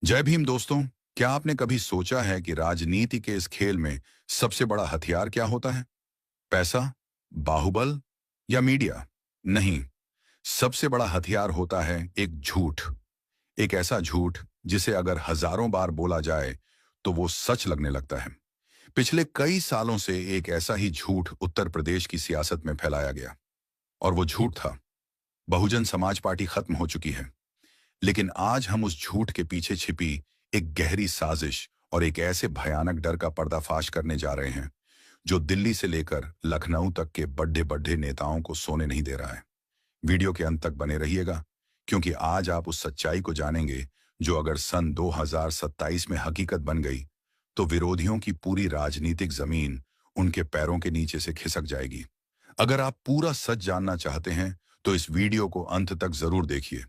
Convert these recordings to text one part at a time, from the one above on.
जय भीम दोस्तों। क्या आपने कभी सोचा है कि राजनीति के इस खेल में सबसे बड़ा हथियार क्या होता है? पैसा, बाहुबल या मीडिया? नहीं, सबसे बड़ा हथियार होता है एक झूठ। एक ऐसा झूठ जिसे अगर हजारों बार बोला जाए तो वो सच लगने लगता है। पिछले कई सालों से एक ऐसा ही झूठ उत्तर प्रदेश की सियासत में फैलाया गया और वो झूठ था, बहुजन समाज पार्टी खत्म हो चुकी है। लेकिन आज हम उस झूठ के पीछे छिपी एक गहरी साजिश और एक ऐसे भयानक डर का पर्दाफाश करने जा रहे हैं जो दिल्ली से लेकर लखनऊ तक के बड़े बड़े नेताओं को सोने नहीं दे रहा है। वीडियो के अंत तक बने रहिएगा, क्योंकि आज आप उस सच्चाई को जानेंगे जो अगर सन 2027 में हकीकत बन गई तो विरोधियों की पूरी राजनीतिक जमीन उनके पैरों के नीचे से खिसक जाएगी। अगर आप पूरा सच जानना चाहते हैं तो इस वीडियो को अंत तक जरूर देखिए,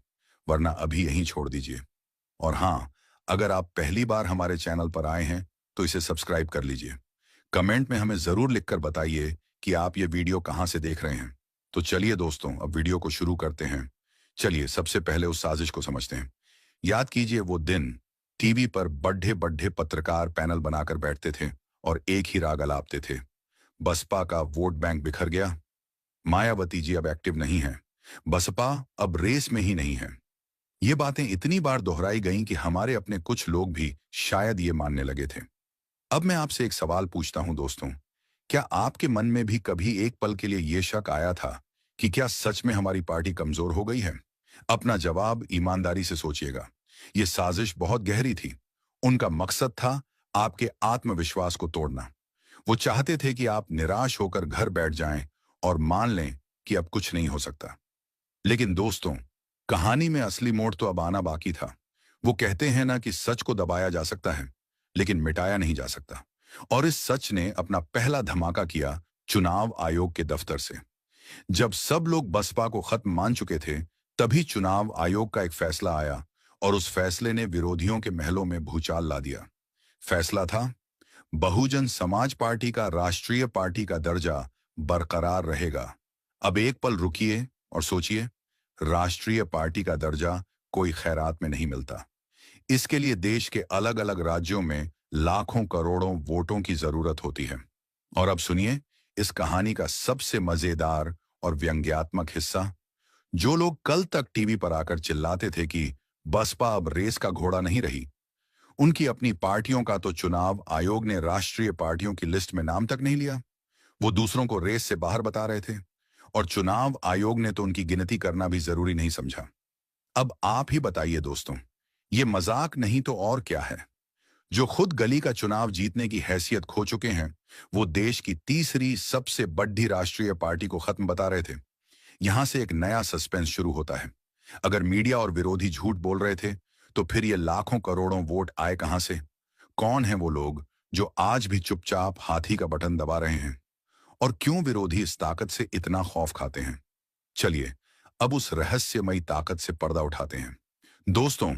वरना अभी यहीं छोड़ दीजिए। और हाँ, अगर आप पहली बार हमारे चैनल पर आए हैं तो इसे सब्सक्राइब कर लीजिए। कमेंट में हमें जरूर लिखकर बताइए कि आप ये वीडियो कहां से देख रहे हैं। तो चलिए दोस्तों, अब वीडियो को शुरू करते हैं। चलिए सबसे पहले उस साजिश को समझते हैं। याद कीजिए वो दिन, टीवी पर बड्ढे बड्ढे पत्रकार पैनल बनाकर बैठते थे और एक ही राग अलापते थे। बसपा का वोट बैंक बिखर गया, मायावती जी अब एक्टिव नहीं है, बसपा अब रेस में ही नहीं है। ये बातें इतनी बार दोहराई गईं कि हमारे अपने कुछ लोग भी शायद ये मानने लगे थे। अब मैं आपसे एक सवाल पूछता हूं दोस्तों, क्या आपके मन में भी कभी एक पल के लिए ये शक आया था कि क्या सच में हमारी पार्टी कमजोर हो गई है? अपना जवाब ईमानदारी से सोचिएगा। ये साजिश बहुत गहरी थी। उनका मकसद था आपके आत्मविश्वास को तोड़ना। वो चाहते थे कि आप निराश होकर घर बैठ जाएं और मान लें कि अब कुछ नहीं हो सकता। लेकिन दोस्तों, कहानी में असली मोड़ तो अब आना बाकी था। वो कहते हैं ना कि सच को दबाया जा सकता है, लेकिन मिटाया नहीं जा सकता। और इस सच ने अपना पहला धमाका किया चुनाव आयोग के दफ्तर से। जब सब लोग बसपा को खत्म मान चुके थे, तभी चुनाव आयोग का एक फैसला आया और उस फैसले ने विरोधियों के महलों में भूचाल ला दिया। फैसला था, बहुजन समाज पार्टी का राष्ट्रीय पार्टी का दर्जा बरकरार रहेगा। अब एक पल रुकिए और सोचिए, राष्ट्रीय पार्टी का दर्जा कोई खैरात में नहीं मिलता। इसके लिए देश के अलग अलग राज्यों में लाखों करोड़ों वोटों की जरूरत होती है। और अब सुनिए इस कहानी का सबसे मजेदार और व्यंग्यात्मक हिस्सा। जो लोग कल तक टीवी पर आकर चिल्लाते थे कि बसपा अब रेस का घोड़ा नहीं रही, उनकी अपनी पार्टियों का तो चुनाव आयोग ने राष्ट्रीय पार्टियों की लिस्ट में नाम तक नहीं लिया। वो दूसरों को रेस से बाहर बता रहे थे और चुनाव आयोग ने तो उनकी गिनती करना भी जरूरी नहीं समझा। अब आप ही बताइए दोस्तों, ये मजाक नहीं तो और क्या है? जो खुद गली का चुनाव जीतने की हैसियत खो चुके हैं, वो देश की तीसरी सबसे बड़ी राष्ट्रीय पार्टी को खत्म बता रहे थे। यहां से एक नया सस्पेंस शुरू होता है। अगर मीडिया और विरोधी झूठ बोल रहे थे, तो फिर ये लाखों करोड़ों वोट आए कहां से? कौन है वो लोग जो आज भी चुपचाप हाथी का बटन दबा रहे हैं? और क्यों विरोधी इस ताकत से इतना खौफ खाते हैं? चलिए अब उस रहस्यमयी ताकत से पर्दा उठाते हैं। दोस्तों,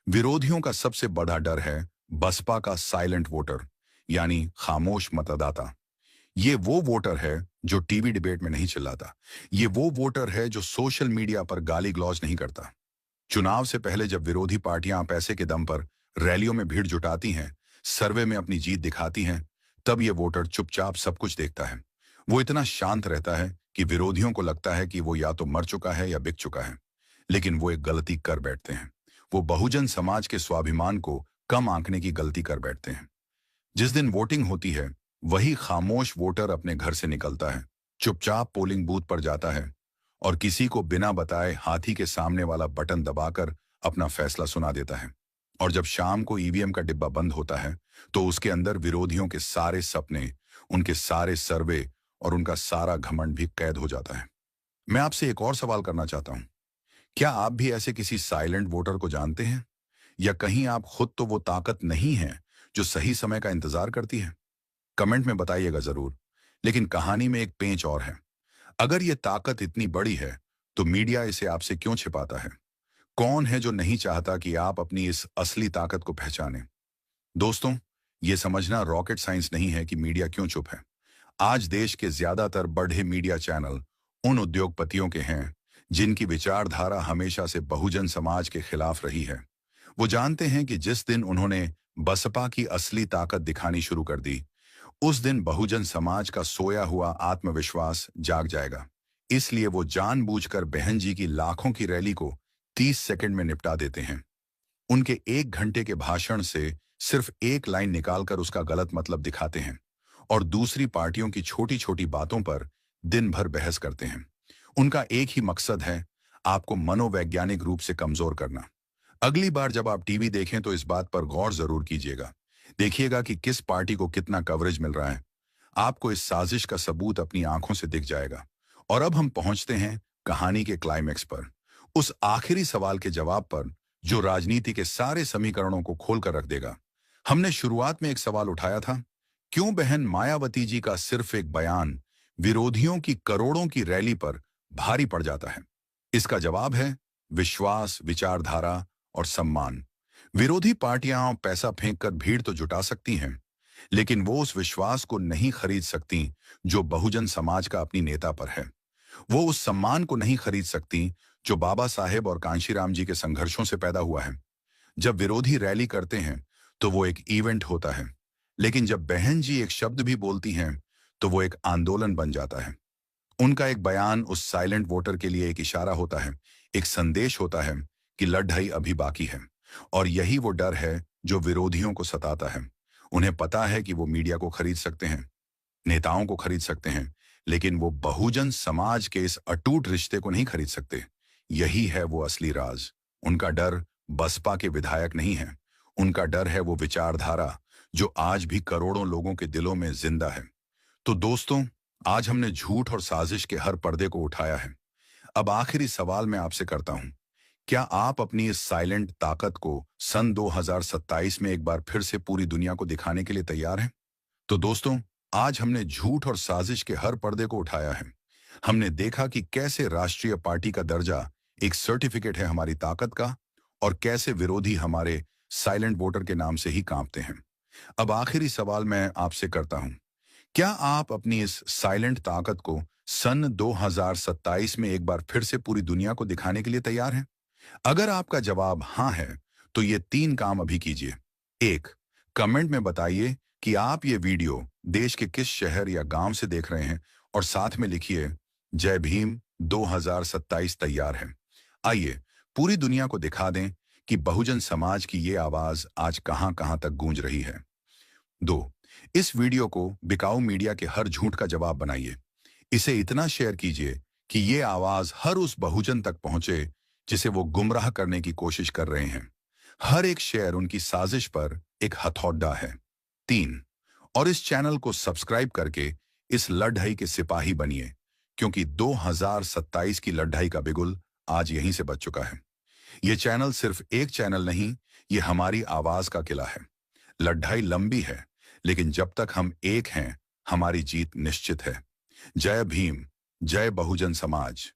विरोधियों का सबसे बड़ा डर है बसपा का साइलेंट वोटर, यानी खामोश मतदाता। ये वो वोटर है जो टीवी डिबेट में नहीं चिल्लाता। ये वो वोटर है जो सोशल मीडिया पर गाली गलौज नहीं करता। चुनाव से पहले जब विरोधी पार्टियां पैसे के दम पर रैलियों में भीड़ जुटाती हैं, सर्वे में अपनी जीत दिखाती हैं, तब ये वोटर चुपचाप सब कुछ देखता है। वो इतना शांत रहता है कि विरोधियों को लगता है कि वो या तो मर चुका है या बिक चुका है। लेकिन वो एक गलती कर बैठते हैं। वो बहुजन समाज के स्वाभिमान को कम आंकने की गलती कर बैठते हैं। जिस दिन वोटिंग होती है, वही खामोश वोटर अपने घर से निकलता है, चुपचाप पोलिंग बूथ पर जाता है और किसी को बिना बताए हाथी के सामने वाला बटन दबाकर अपना फैसला सुना देता है। और जब शाम को ईवीएम का डिब्बा बंद होता है, तो उसके अंदर विरोधियों के सारे सपने, उनके सारे सर्वे और उनका सारा घमंड भी कैद हो जाता है। मैं आपसे एक और सवाल करना चाहता हूं, क्या आप भी ऐसे किसी साइलेंट वोटर को जानते हैं? या कहीं आप खुद तो वो ताकत नहीं है जो सही समय का इंतजार करती है? कमेंट में बताइएगा जरूर। लेकिन कहानी में एक पेंच और है। अगर ये ताकत इतनी बड़ी है, तो मीडिया इसे आपसे क्यों छिपाता है? कौन है जो नहीं चाहता कि आप अपनी इस असली ताकत को पहचानें? दोस्तों, ये समझना रॉकेट साइंस नहीं है कि मीडिया क्यों चुप है। आज देश के ज्यादातर बड़े मीडिया चैनल उन उद्योगपतियों के हैं जिनकी विचारधारा हमेशा से बहुजन समाज के खिलाफ रही है। वो जानते हैं कि जिस दिन उन्होंने बसपा की असली ताकत दिखानी शुरू कर दी, उस दिन बहुजन समाज का सोया हुआ आत्मविश्वास जाग जाएगा। इसलिए वो जानबूझकर बहन जी की लाखों की रैली को 30 सेकंड में निपटा देते हैं। उनके 1 घंटे के भाषण से सिर्फ एक लाइन निकालकर उसका गलत मतलब दिखाते हैं और दूसरी पार्टियों की छोटी छोटी बातों पर दिन भर बहस करते हैं। उनका एक ही मकसद है, आपको मनोवैज्ञानिक रूप से कमजोर करना। अगली बार जब आप टीवी देखें तो इस बात पर गौर जरूर कीजिएगा। देखिएगा कि किस पार्टी को कितना कवरेज मिल रहा है। आपको इस साजिश का सबूत अपनी आंखों से दिख जाएगा। और अब हम पहुंचते हैं कहानी के क्लाइमैक्स पर, उस आखिरी सवाल के जवाब पर जो राजनीति के सारे समीकरणों को खोलकर रख देगा। हमने शुरुआत में एक सवाल उठाया था, क्यों बहन मायावती जी का सिर्फ एक बयान विरोधियों की करोड़ों की रैली पर भारी पड़ जाता है? इसका जवाब है विश्वास, विचारधारा और सम्मान। विरोधी पार्टियां पैसा फेंककर भीड़ तो जुटा सकती हैं, लेकिन वो उस विश्वास को नहीं खरीद सकती जो बहुजन समाज का अपनी नेता पर है। वो उस सम्मान को नहीं खरीद सकती जो बाबा साहेब और कांशीराम जी के संघर्षों से पैदा हुआ है। जब विरोधी रैली करते हैं तो वो एक इवेंट होता है, लेकिन जब बहन जी एक शब्द भी बोलती हैं तो वो एक आंदोलन बन जाता है। उनका एक बयान उस साइलेंट वोटर के लिए एक इशारा होता है, एक संदेश होता है कि लड़ाई अभी बाकी है। और यही वो डर है जो विरोधियों को सताता है। उन्हें पता है कि वो मीडिया को खरीद सकते हैं, नेताओं को खरीद सकते हैं, लेकिन वो बहुजन समाज के इस अटूट रिश्ते को नहीं खरीद सकते। यही है वो असली राज। उनका डर बसपा के विधायक नहीं है, उनका डर है वो विचारधारा जो आज भी करोड़ों लोगों के दिलों में जिंदा है। तो दोस्तों, आज हमने झूठ और साजिश के हर पर्दे को उठाया है। अब आखिरी सवाल मैं आपसे करता हूं, क्या आप अपनी इस साइलेंट ताकत को सन 2027 में एक बार फिर से पूरी दुनिया को दिखाने के लिए तैयार हैं? तो दोस्तों, आज हमने झूठ और साजिश के हर पर्दे को उठाया है। हमने देखा कि कैसे राष्ट्रीय पार्टी का दर्जा एक सर्टिफिकेट है हमारी ताकत का, और कैसे विरोधी हमारे साइलेंट वोटर के नाम से ही कांपते हैं। अब आखिरी सवाल मैं आपसे करता हूं, क्या आप अपनी इस साइलेंट ताकत को सन 2027 में एक बार फिर से पूरी दुनिया को दिखाने के लिए तैयार हैं? अगर आपका जवाब हाँ है, तो ये 3 काम अभी कीजिए। 1, कमेंट में बताइए कि आप ये वीडियो देश के किस शहर या गांव से देख रहे हैं, और साथ में लिखिए जय भीम 2027 तैयार है। आइए पूरी दुनिया को दिखा दें कि बहुजन समाज की ये आवाज आज कहां कहां तक गूंज रही है। 2, इस वीडियो को बिकाऊ मीडिया के हर झूठ का जवाब बनाइए। इसे इतना शेयर कीजिए कि ये आवाज हर उस बहुजन तक पहुंचे जिसे वो गुमराह करने की कोशिश कर रहे हैं। हर एक शेयर उनकी साजिश पर एक हथौड़ा है। 3, और इस चैनल को सब्सक्राइब करके इस लड़ाई के सिपाही बनिए, क्योंकि 2027 की लड़ाई का बिगुल आज यहीं से बज चुका है। ये चैनल सिर्फ एक चैनल नहीं, ये हमारी आवाज का किला है। लड़ाई लंबी है, लेकिन जब तक हम एक हैं, हमारी जीत निश्चित है। जय भीम, जय बहुजन समाज।